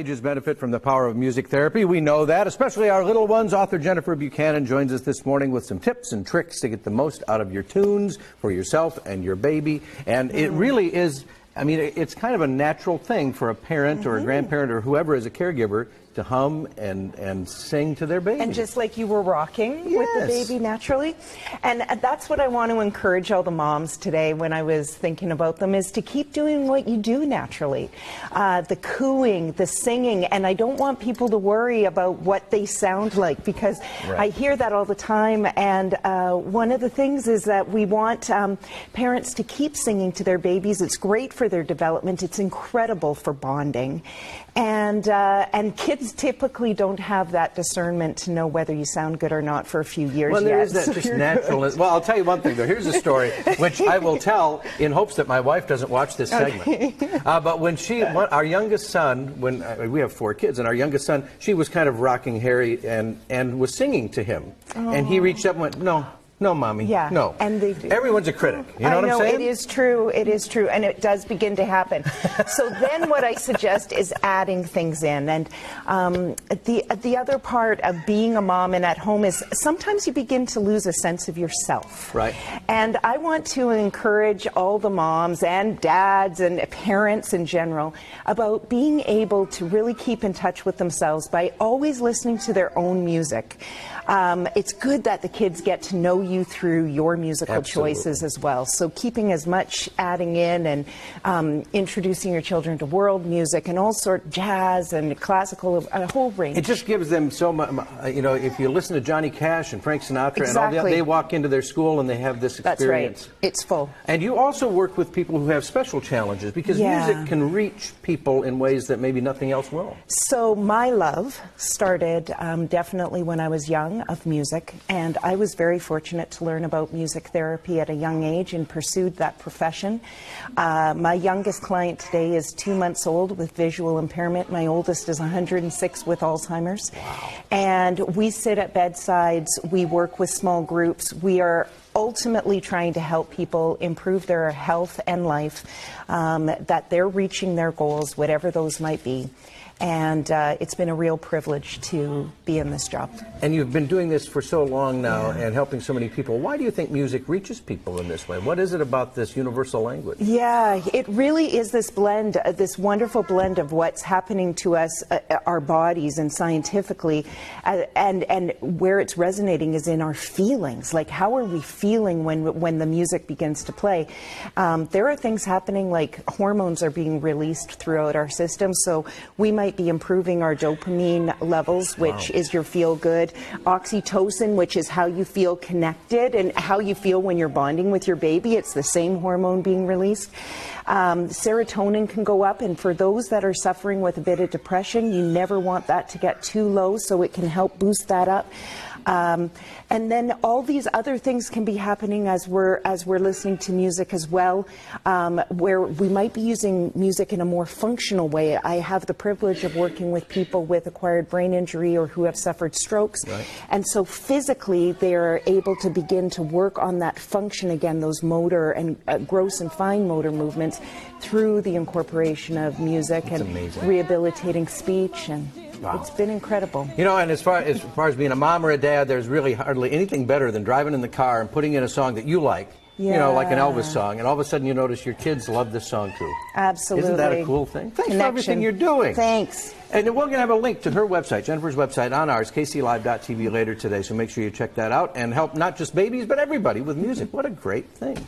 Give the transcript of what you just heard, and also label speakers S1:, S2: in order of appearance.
S1: ages benefit from the power of music therapy. We know that, especially our little ones. Author Jennifer Buchanan joins us this morning with some tips and tricks to get the most out of your tunes for yourself and your baby. And it really is, I mean, it's kind of a natural thing for a parent or a grandparent or whoever is a caregiver to hum and sing to their baby.
S2: And just like you were rocking with the baby naturally. And that's what I want to encourage all the moms today when I was thinking about them, is to keep doing what you do naturally. The cooing, the singing, and I don't want people to worry about what they sound like, because I hear that all the time. And one of the things is that we want parents to keep singing to their babies. It's great for their development. It's incredible for bonding. And kids typically don't have that discernment to know whether you sound good or not for a few years
S1: well,
S2: yet.
S1: there is that just natural. Well, I'll tell you one thing, though. Here's a story which I will tell in hopes that my wife doesn't watch this segment. But when our youngest son, when we have 4 kids, and our youngest son, she was kind of rocking Harry and was singing to him. And he reached up and went, "No. No, Mommy.
S2: Yeah,
S1: no."
S2: and they do.
S1: Everyone's a critic. You know what I'm saying?
S2: It is true. It is true, and it does begin to happen. So then, what I suggest is adding things in, and the other part of being a mom and at home is sometimes you begin to lose a sense of yourself.
S1: Right.
S2: And I want to encourage all the moms and dads and parents in general about being able to really keep in touch with themselves by always listening to their own music. It's good that the kids get to know you through your musical choices as well. So keeping as much adding in and introducing your children to world music and all sorts, jazz and classical, a whole range.
S1: It just gives them so much, you know, if you listen to Johnny Cash and Frank Sinatra and all that, they walk into their school and they have this experience.
S2: That's right. It's full.
S1: And you also work with people who have special challenges, because music can reach people in ways that maybe nothing else will.
S2: So my love started definitely when I was young of music, and I was very fortunate to learn about music therapy at a young age and pursued that profession. My youngest client today is 2 months old with visual impairment. My oldest is 106 with Alzheimer's. Wow. And we sit at bedsides, we work with small groups, we are ultimately trying to help people improve their health and life, that they're reaching their goals, whatever those might be. And it's been a real privilege to be in this job.
S1: And you've been doing this for so long now and helping so many people. Why do you think music reaches people in this way? What is it about this universal language? Yeah,
S2: it really is this blend, this wonderful blend of what's happening to us, our bodies and scientifically, and where it's resonating is in our feelings. Like, how are we feeling when the music begins to play? There are things happening, like hormones are being released throughout our system, so we might be improving our dopamine levels, which is your feel good, oxytocin, which is how you feel connected and how you feel when you're bonding with your baby. It's the same hormone being released. Serotonin can go up, and for those that are suffering with a bit of depression, you never want that to get too low, so it can help boost that up. And then all these other things can be happening as we're listening to music as well, where we might be using music in a more functional way. I have the privilege of working with people with acquired brain injury or who have suffered strokes. Right. And so physically they are able to begin to work on that function again, those motor and gross and fine motor movements through the incorporation of music. That's and amazing. Rehabilitating speech, and it's been incredible.
S1: You know, and as far as being a mom or a dad, there's really hardly anything better than driving in the car and putting in a song that you like. You know, like an Elvis song, and all of a sudden you notice your kids love this song too.
S2: Absolutely.
S1: Isn't that a cool thing? Thanks for everything you're doing.
S2: Thanks.
S1: And we're going to have a link to her website, Jennifer's website, on ours, kclive.tv, later today, so make sure you check that out and help not just babies, but everybody with music. What a great thing.